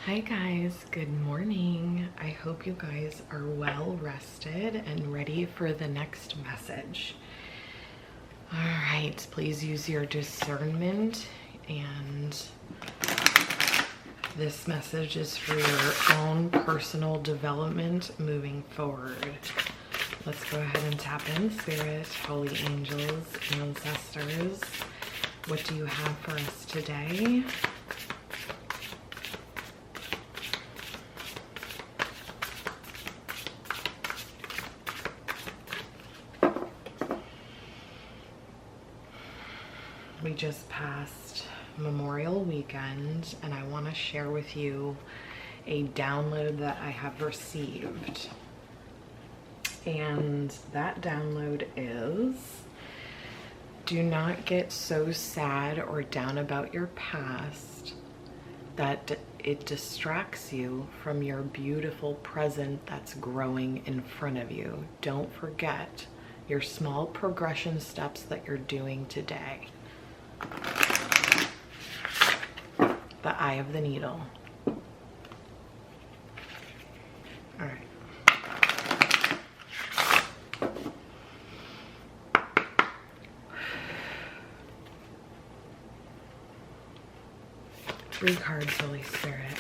Hi guys, good morning. I hope you guys are well rested and ready for the next message. All right, please use your discernment, and this message is for your own personal development moving forward. Let's go ahead and tap in. Spirit, holy angels, ancestors, what do you have for us today? We just passed Memorial Weekend, and I want to share with you a download that I have received. And that download is, do not get so sad or down about your past that it distracts you from your beautiful present that's growing in front of you. Don't forget your small progression steps that you're doing today. The eye of the needle. All right. Three cards, Holy Spirit.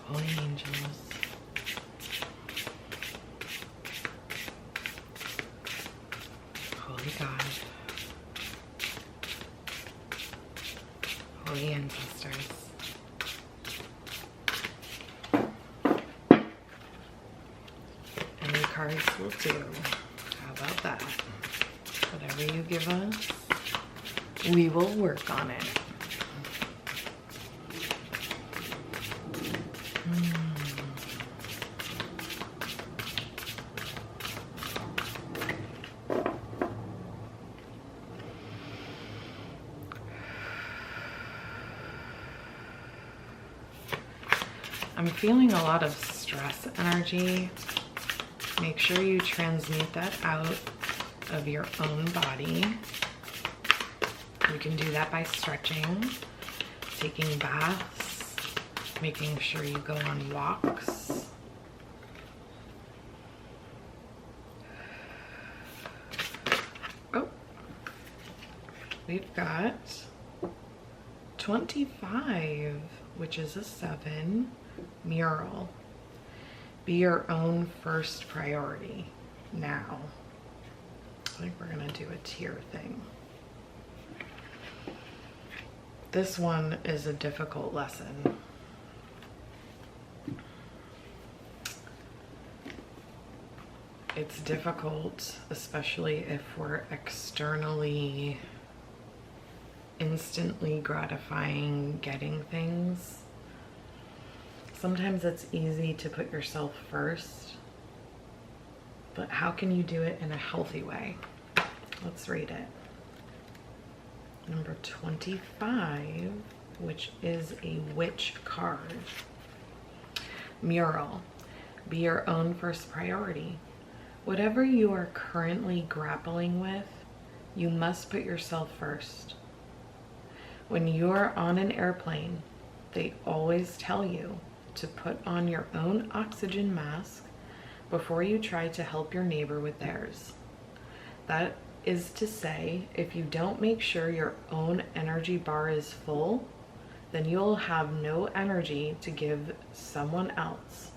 Holy angels. Holy God. Holy ancestors. Any cards will do. How about that? Whatever you give us, we will work on it. I'm feeling a lot of stress energy. Make sure you transmute that out of your own body. You can do that by stretching, taking baths, making sure you go on walks. Oh, we've got 25, which is a 7. Mural. Be your own first priority. Now, I think we're gonna do a tier thing. This one is a difficult lesson. It's difficult, especially if we're externally, instantly gratifying getting things. Sometimes it's easy to put yourself first, but how can you do it in a healthy way? Let's read it. Number 25, which is a witch card. Mural. Be your own first priority. Whatever you are currently grappling with, you must put yourself first. When you're on an airplane, they always tell you to put on your own oxygen mask before you try to help your neighbor with theirs. That is to say, if you don't make sure your own energy bar is full, then you'll have no energy to give someone else.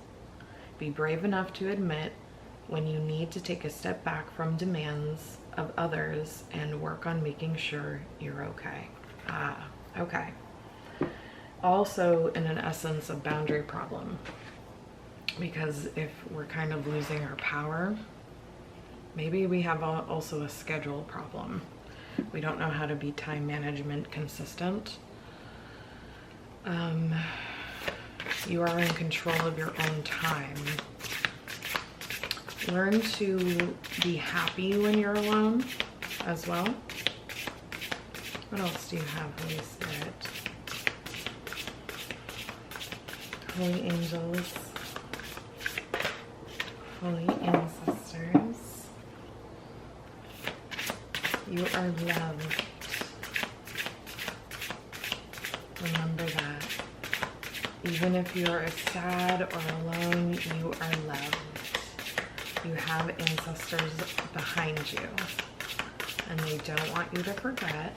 Be brave enough to admit when you need to take a step back from demands of others and work on making sure you're okay. Okay. Also, in an essence, a boundary problem, because if we're kind of losing our power, maybe we have also a schedule problem. We don't know how to be time management consistent. You are in control of your own time. Learn to be happy when you're alone as well. What else do you have, Holy Spirit? Holy angels, holy ancestors, you are loved. Remember that. Even if you are sad or alone, you are loved. You have ancestors behind you, and they don't want you to forget.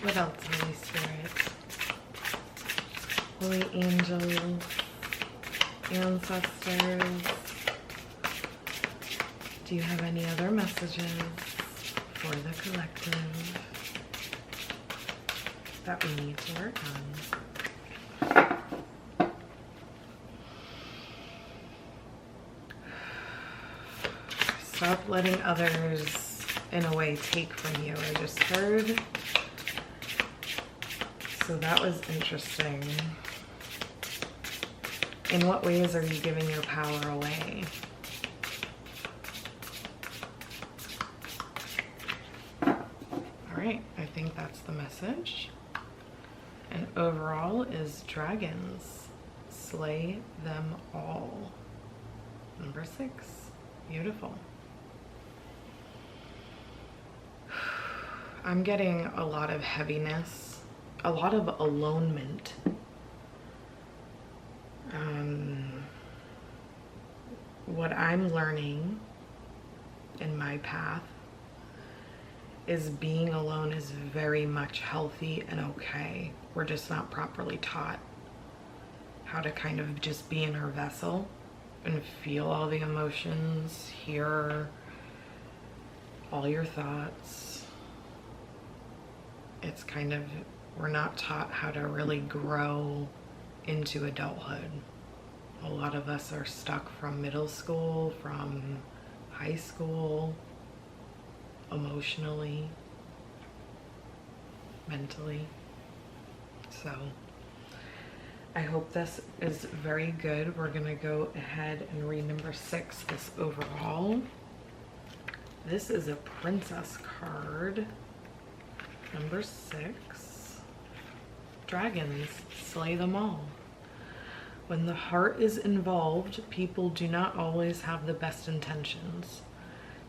What else, Holy Spirit? Holy angels, ancestors. Do you have any other messages for the collective that we need to work on? Stop letting others, in a way, take from you. I just heard. So that was interesting. In what ways are you giving your power away? All right, I think that's the message. And overall is dragons. Slay them all. Number 6. Beautiful. I'm getting a lot of heaviness, a lot of alonement. What I'm learning in my path is being alone is very much healthy and okay. We're just not properly taught how to kind of just be in our vessel and feel all the emotions, hear all your thoughts. It's kind of, we're not taught how to really grow into adulthood. A lot of us are stuck from middle school, from high school, emotionally, mentally. So I hope this is very good. We're gonna go ahead and read number 6, this overall. This is a princess card. Number 6, dragons, slay them all. When the heart is involved, people do not always have the best intentions.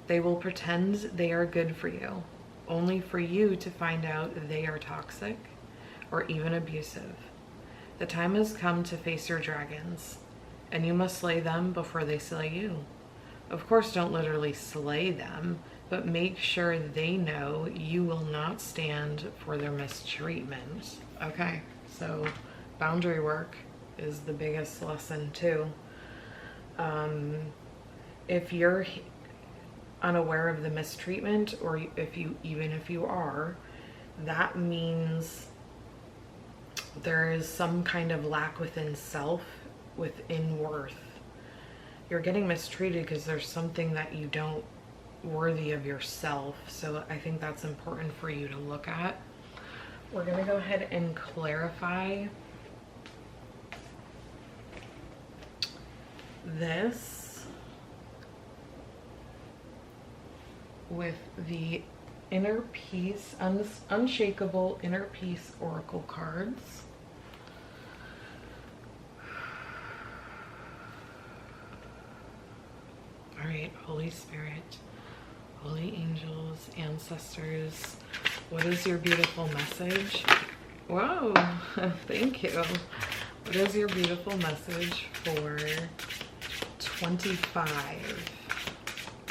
They will pretend they are good for you, only for you to find out they are toxic or even abusive. The time has come to face your dragons, and you must slay them before they slay you. Of course, don't literally slay them, but make sure they know you will not stand for their mistreatment. Okay, so boundary work is the biggest lesson too. If you're unaware of the mistreatment, or even if you are, that means there is some kind of lack within self, within worth. You're getting mistreated because there's something that you don't worthy of yourself. So I think that's important for you to look at. We're gonna go ahead and clarify this with the Inner Peace, Unshakable Inner Peace Oracle cards. All right, Holy Spirit, holy angels, ancestors, what is your beautiful message? Whoa, thank you. What is your beautiful message for 25?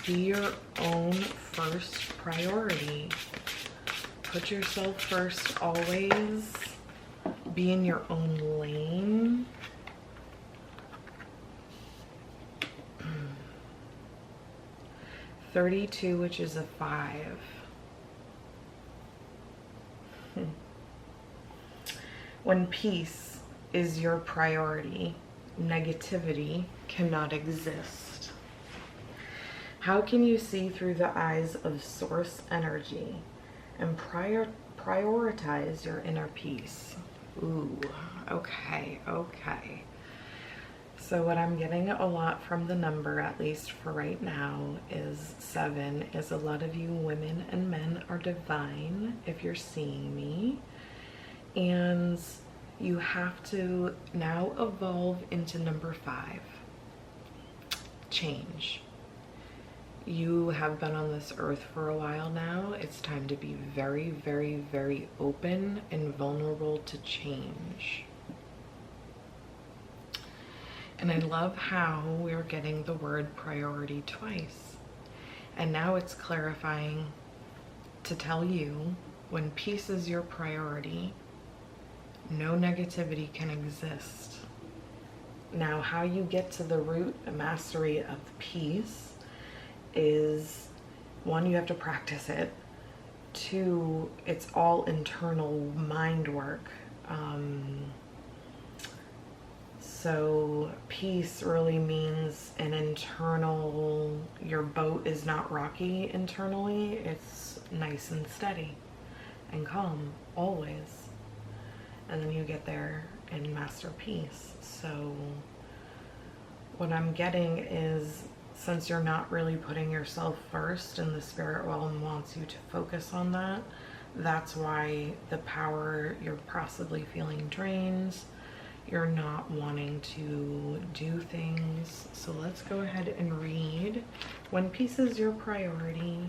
Be your own first priority. Put yourself first always. Be in your own lane. 32, which is a 5. When peace is your priority, negativity cannot exist. How can you see through the eyes of source energy and prioritize your inner peace? Ooh, okay. So what I'm getting a lot from the number, at least for right now, is 7, is a lot of you women and men are divine, if you're seeing me. And you have to now evolve into number 5. Change. you have been on this earth for a while now. It's time to be very, very, very open and vulnerable to change. And I love how we're getting the word priority twice. And now it's clarifying to tell you, when peace is your priority, no negativity can exist. Now, how you get to the root and mastery of peace is, one, you have to practice it. Two, it's all internal mind work. So peace really means an internal, your boat is not rocky internally, it's nice and steady and calm, always. And then you get there and master peace. So what I'm getting is, since you're not really putting yourself first and the spirit realm wants you to focus on that, that's why the power, you're possibly feeling drains. You're not wanting to do things. So let's go ahead and read. When peace is your priority,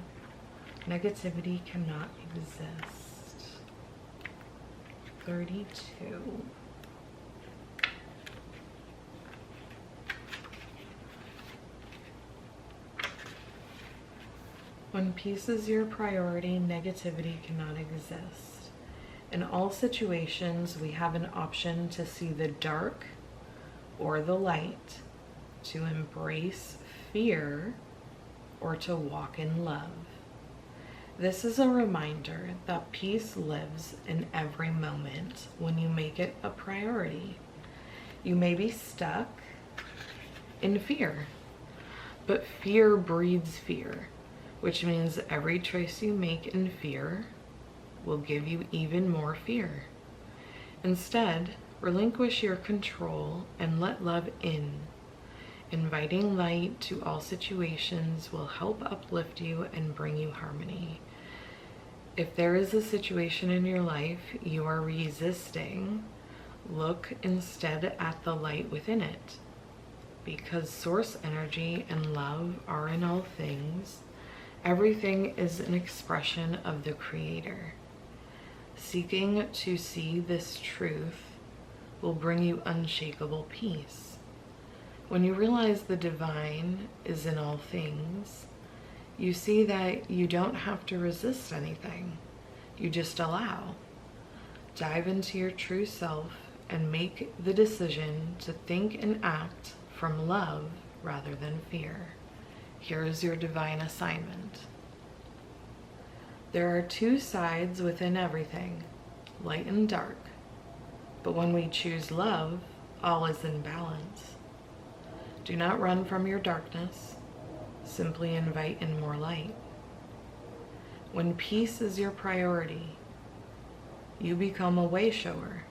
negativity cannot exist. 32. When peace is your priority, negativity cannot exist. In all situations, we have an option to see the dark or the light, to embrace fear or to walk in love. This is a reminder that peace lives in every moment when you make it a priority. You may be stuck in fear, but fear breeds fear, which means every choice you make in fear will give you even more fear. Instead, relinquish your control and let love in. Inviting light to all situations will help uplift you and bring you harmony. If there is a situation in your life you are resisting, look instead at the light within it. Because source energy and love are in all things, everything is an expression of the Creator. Seeking to see this truth will bring you unshakable peace. When you realize the divine is in all things, you see that you don't have to resist anything. You just allow. Dive into your true self and make the decision to think and act from love rather than fear. Here is your divine assignment. There are two sides within everything, light and dark. But when we choose love, all is in balance. Do not run from your darkness. Simply invite in more light. When peace is your priority, you become a way shower,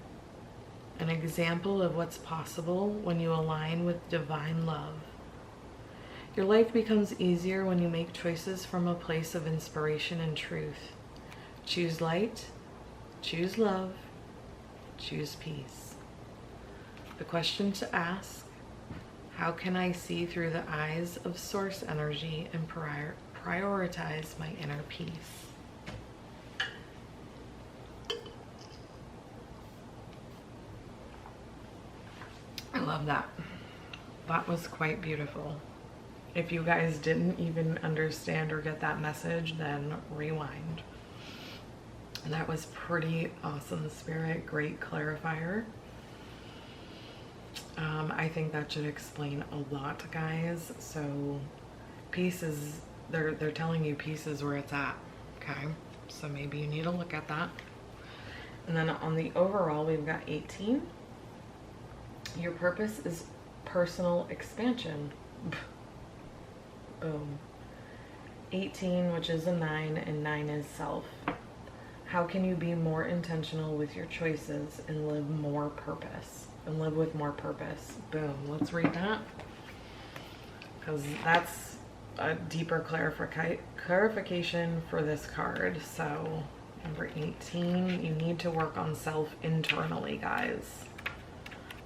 an example of what's possible when you align with divine love. Your life becomes easier when you make choices from a place of inspiration and truth. Choose light, choose love, choose peace. The question to ask: how can I see through the eyes of source energy and prioritize my inner peace? I love that. That was quite beautiful. If you guys didn't even understand or get that message, then rewind. And that was pretty awesome, Spirit. Great clarifier. I think that should explain a lot, guys. So peace is, they're telling you peace is where it's at, okay? So maybe you need to look at that. And then on the overall, we've got 18. Your purpose is personal expansion. Boom. 18, which is a 9, and 9 is self. How can you be more intentional with your choices and live more purpose? And live with more purpose. Boom. Let's read that, because that's a deeper clarification for this card. So number 18, you need to work on self internally, guys.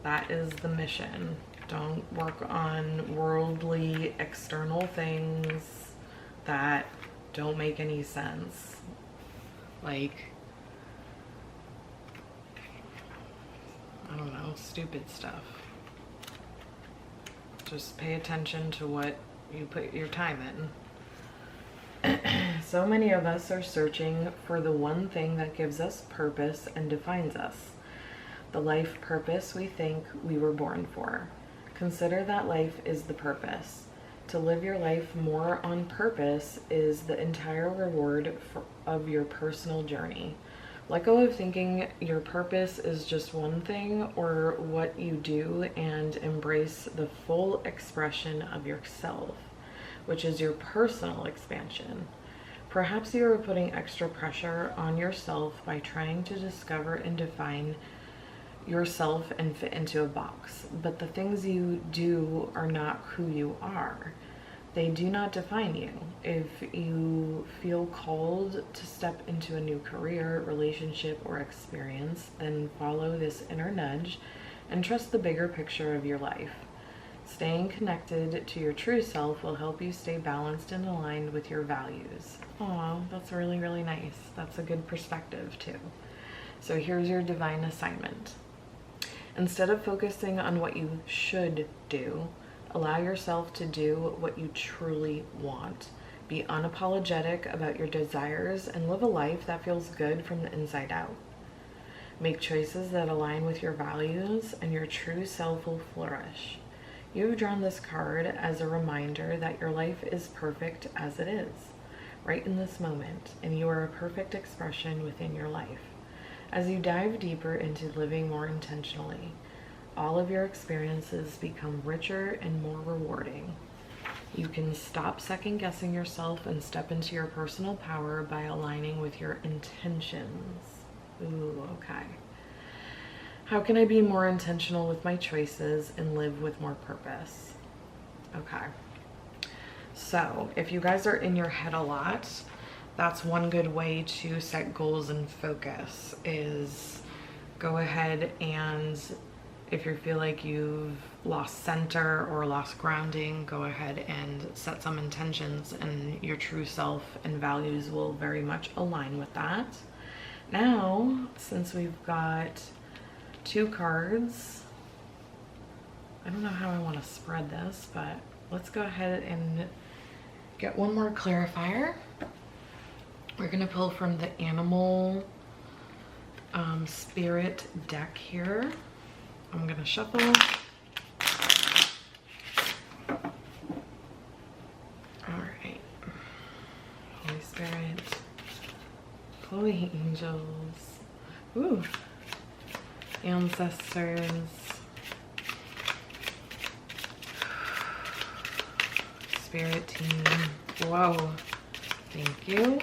That is the mission. Don't work on worldly external things. that don't make any sense. Like, I don't know, stupid stuff. Just pay attention to what you put your time in. So many of us are searching for the one thing that gives us purpose and defines us. The life purpose we think we were born for. Consider that life is the purpose. To live your life more on purpose is the entire reward of your personal journey. Let go of thinking your purpose is just one thing or what you do, and embrace the full expression of yourself, which is your personal expansion. Perhaps you are putting extra pressure on yourself by trying to discover and define yourself and fit into a box, but the things you do are not who you are. They do not define you. If you feel called to step into a new career, relationship, or experience, then follow this inner nudge and trust the bigger picture of your life. Staying connected to your true self will help you stay balanced and aligned with your values. Aw, that's really, really nice. That's a good perspective too. So here's your divine assignment. Instead of focusing on what you should do, allow yourself to do what you truly want. Be unapologetic about your desires and live a life that feels good from the inside out. Make choices that align with your values, and your true self will flourish. You have drawn this card as a reminder that your life is perfect as it is, right in this moment, and you are a perfect expression within your life. As you dive deeper into living more intentionally, all of your experiences become richer and more rewarding. You can stop second-guessing yourself and step into your personal power by aligning with your intentions. Ooh, okay. How can I be more intentional with my choices and live with more purpose? Okay. So, if you guys are in your head a lot, that's one good way to set goals and focus, is go ahead and, if you feel like you've lost center or lost grounding, go ahead and set some intentions, and your true self and values will very much align with that. Now, since we've got 2 cards, I don't know how I want to spread this, but let's go ahead and get one more clarifier. We're going to pull from the Animal Spirit deck here. I'm going to shuffle. Alright. Holy Spirit. Holy Angels. Ooh. Ancestors. Spirit team. Whoa. Thank you.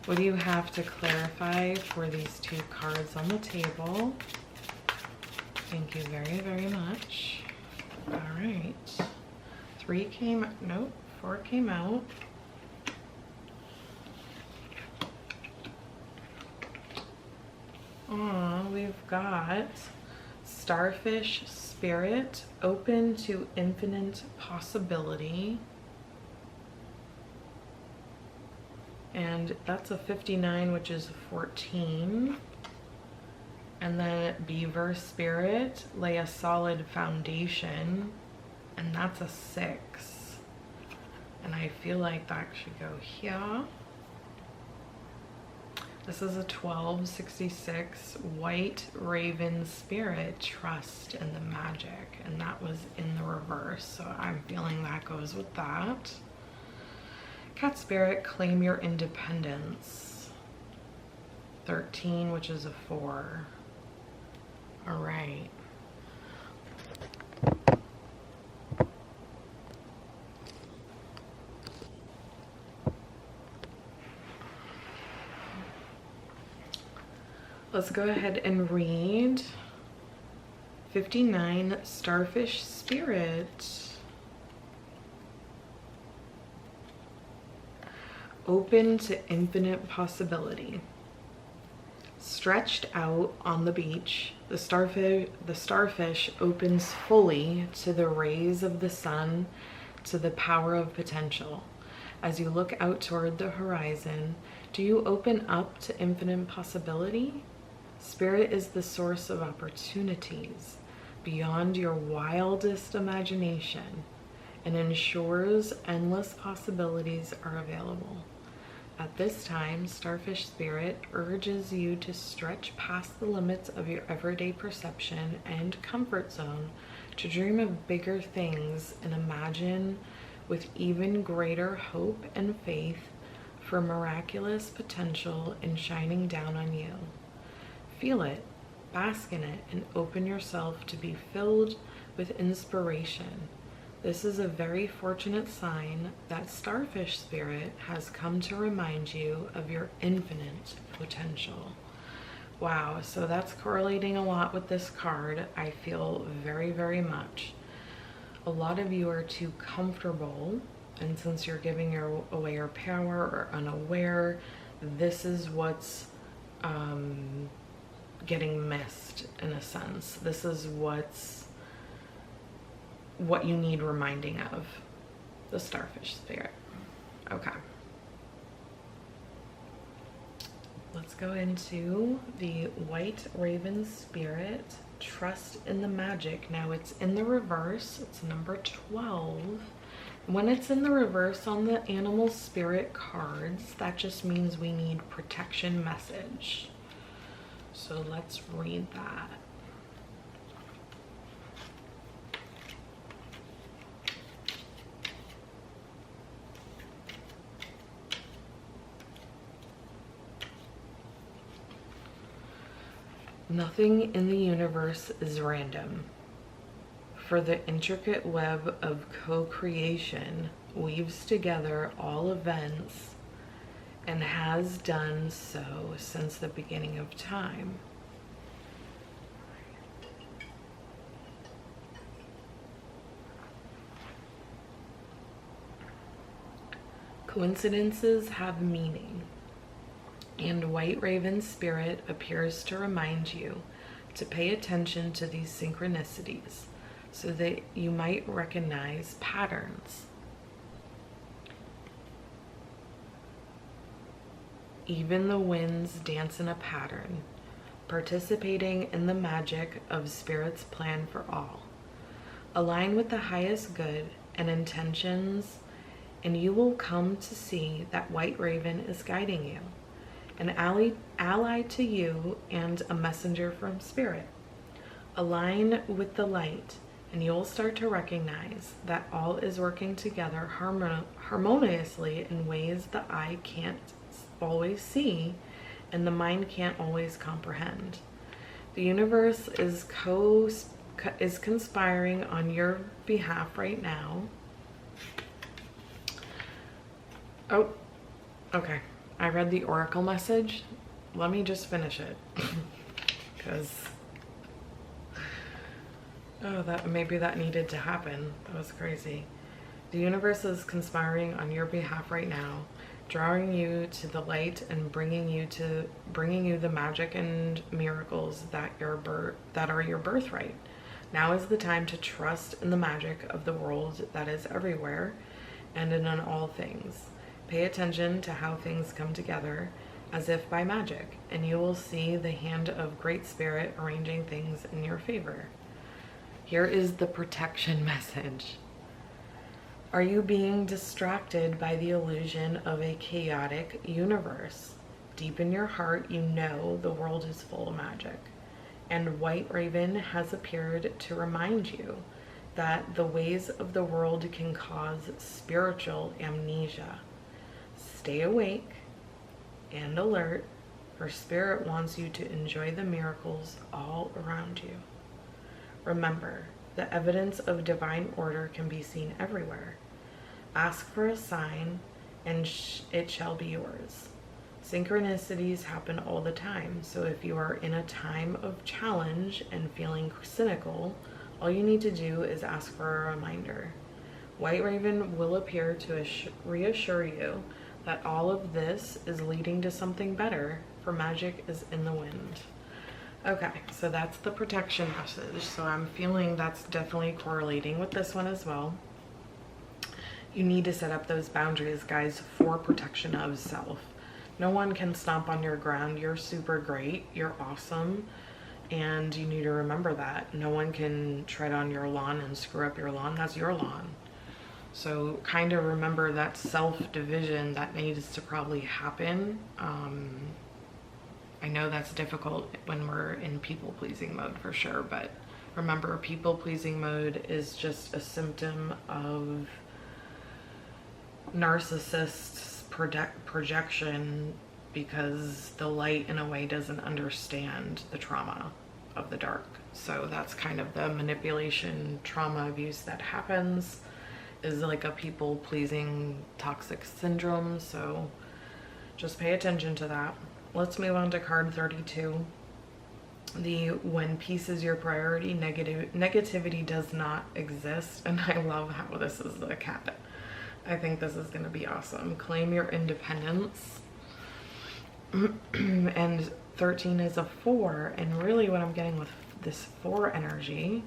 What do you have to clarify for these 2 cards on the table? Thank you very, very much. All right. 3 came, nope, 4 came out. We've got Starfish Spirit, open to infinite possibility. And that's a 59, which is 14. And then Beaver Spirit, lay a solid foundation, and that's a 6. And I feel like that should go here. This is a 1266, White Raven Spirit, trust in the magic, and that was in the reverse, so I'm feeling that goes with that. Cat Spirit, claim your independence. 13, which is a 4. All right. Let's go ahead and read 59, Starfish Spirit. Open to infinite possibility. Stretched out on the beach, the starfish opens fully to the rays of the sun, to the power of potential. As you look out toward the horizon, do you open up to infinite possibility? Spirit is the source of opportunities beyond your wildest imagination and ensures endless possibilities are available. At this time, Starfish Spirit urges you to stretch past the limits of your everyday perception and comfort zone to dream of bigger things and imagine with even greater hope and faith for miraculous potential in shining down on you. Feel it, bask in it, and open yourself to be filled with inspiration. This is a very fortunate sign that Starfish Spirit has come to remind you of your infinite potential. Wow, so that's correlating a lot with this card. I feel very, very much. A lot of you are too comfortable, and since you're giving away your power or unaware, this is what's getting missed in a sense. This is what you need reminding of. The Starfish Spirit. Okay. Let's go into the White Raven Spirit. Trust in the magic. Now it's in the reverse. It's number 12. When it's in the reverse on the animal spirit cards, that just means we need protection message. So let's read that. Nothing in the universe is random, for the intricate web of co-creation weaves together all events and has done so since the beginning of time. Coincidences have meaning, and White Raven Spirit appears to remind you to pay attention to these synchronicities so that you might recognize patterns. Even the winds dance in a pattern, participating in the magic of Spirit's plan for all. Align with the highest good and intentions, and you will come to see that White Raven is guiding you, an ally to you and a messenger from Spirit. Align with the light, and you'll start to recognize that all is working together harmoniously in ways the eye can't always see and the mind can't always comprehend. The universe is conspiring on your behalf right now. Oh, okay. I read the oracle message. Let me just finish it. Because maybe that needed to happen. That was crazy. The universe is conspiring on your behalf right now, drawing you to the light and bringing you the magic and miracles that are your birthright. Now is the time to trust in the magic of the world that is everywhere and in all things. Pay attention to how things come together as if by magic, and you will see the hand of Great Spirit arranging things in your favor. Here is the protection message. Are you being distracted by the illusion of a chaotic universe? Deep in your heart, you know the world is full of magic, and White Raven has appeared to remind you that the ways of the world can cause spiritual amnesia. Stay awake and alert, for Spirit wants you to enjoy the miracles all around you. Remember, the evidence of divine order can be seen everywhere. Ask for a sign, and it shall be yours. Synchronicities happen all the time, so if you are in a time of challenge and feeling cynical, all you need to do is ask for a reminder. White Raven will appear to reassure you that all of this is leading to something better, for magic is in the wind. Okay, so that's the protection message. So I'm feeling that's definitely correlating with this one as well. You need to set up those boundaries, guys, for protection of self. No one can stomp on your ground. You're super great. You're awesome. And you need to remember that. No one can tread on your lawn and screw up your lawn. That's your lawn. So kind of remember that self-division that needs to probably happen. I know that's difficult when we're in people-pleasing mode for sure, but remember, people-pleasing mode is just a symptom of narcissists' projection, because the light in a way doesn't understand the trauma of the dark. So that's kind of the manipulation, trauma, abuse that happens, is like a people-pleasing toxic syndrome. So just pay attention to that. Let's move on to card 32. The when peace is your priority, negativity does not exist. And I love how this is the cat. I think this is going to be awesome. Claim your independence. And 13 is a 4, and really what I'm getting with this 4 energy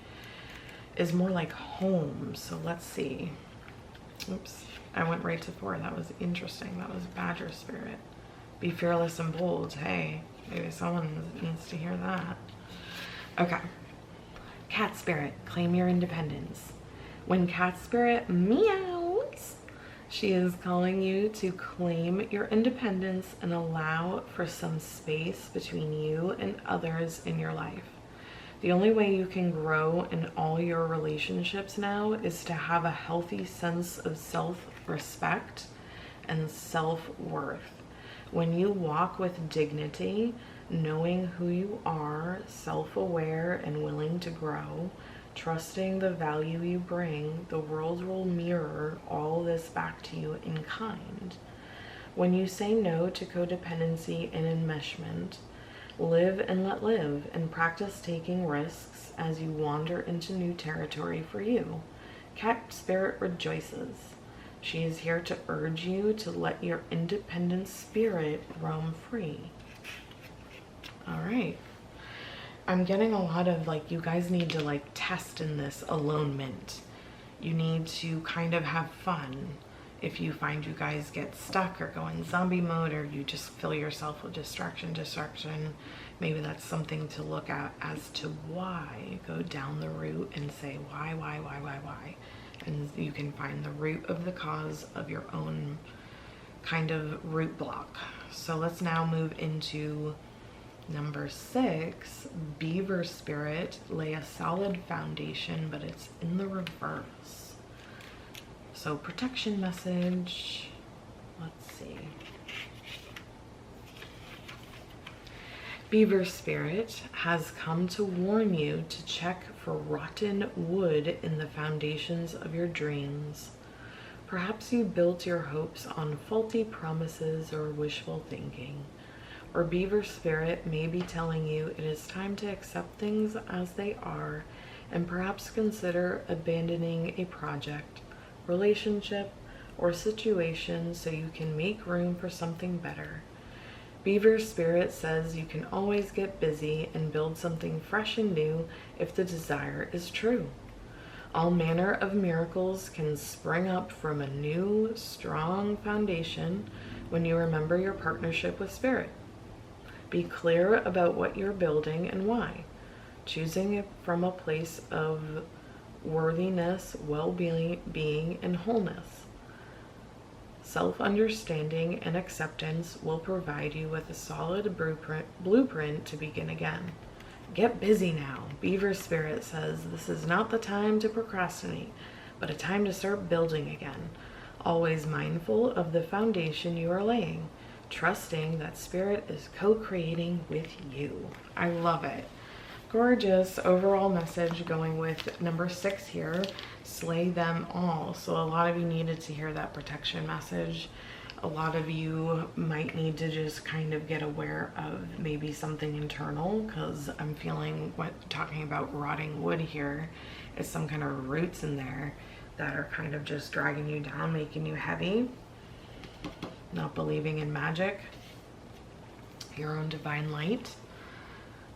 is more like home. So let's see. Oops, I went right to 4. That was interesting. That was Badger Spirit. Be fearless and bold. Hey, maybe someone needs to hear that. Okay. Cat Spirit, claim your independence. When Cat Spirit meows, she is calling you to claim your independence and allow for some space between you and others in your life. The only way you can grow in all your relationships now is to have a healthy sense of self-respect and self-worth. When you walk with dignity, knowing who you are, self-aware and willing to grow, trusting the value you bring, the world will mirror all this back to you in kind. When you say no to codependency and enmeshment, live and let live, and practice taking risks as you wander into new territory for you. Cat Spirit rejoices. She is here to urge you to let your independent spirit roam free. All right. I'm getting a lot of like, you guys need to like test in this alonement. You need to kind of have fun. If you find you guys get stuck or go in zombie mode, or you just fill yourself with distraction, maybe that's something to look at as to why. Go down the root and say why? And you can find the root of the cause of your own kind of root block. So let's now move into number 6, Beaver Spirit. Lay a solid foundation, but it's in the reverse. So protection message, let's see. Beaver Spirit has come to warn you to check for rotten wood in the foundations of your dreams. Perhaps you built your hopes on faulty promises or wishful thinking. Or Beaver Spirit may be telling you it is time to accept things as they are and perhaps consider abandoning a project, relationship, or situation so you can make room for something better. Beaver Spirit says you can always get busy and build something fresh and new if the desire is true. All manner of miracles can spring up from a new, strong foundation when you remember your partnership with Spirit. Be clear about what you're building and why, choosing it from a place of worthiness, well-being, and wholeness. Self-understanding and acceptance will provide you with a solid blueprint to begin again. Get busy now. Beaver Spirit says this is not the time to procrastinate, but a time to start building again. Always mindful of the foundation you are laying, trusting that Spirit is co-creating with you. I love it. Gorgeous overall message going with number 6 here. Slay them all. So a lot of you needed to hear that protection message. A lot of you might need to just kind of get aware of maybe something internal, because I'm feeling talking about rotting wood here is some kind of roots in there that are kind of just dragging you down, making you heavy. Not believing in magic, your own divine light.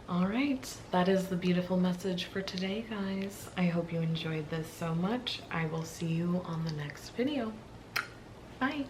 All right, that is the beautiful message for today, guys. I hope you enjoyed this so much. I will see you on the next video. Bye.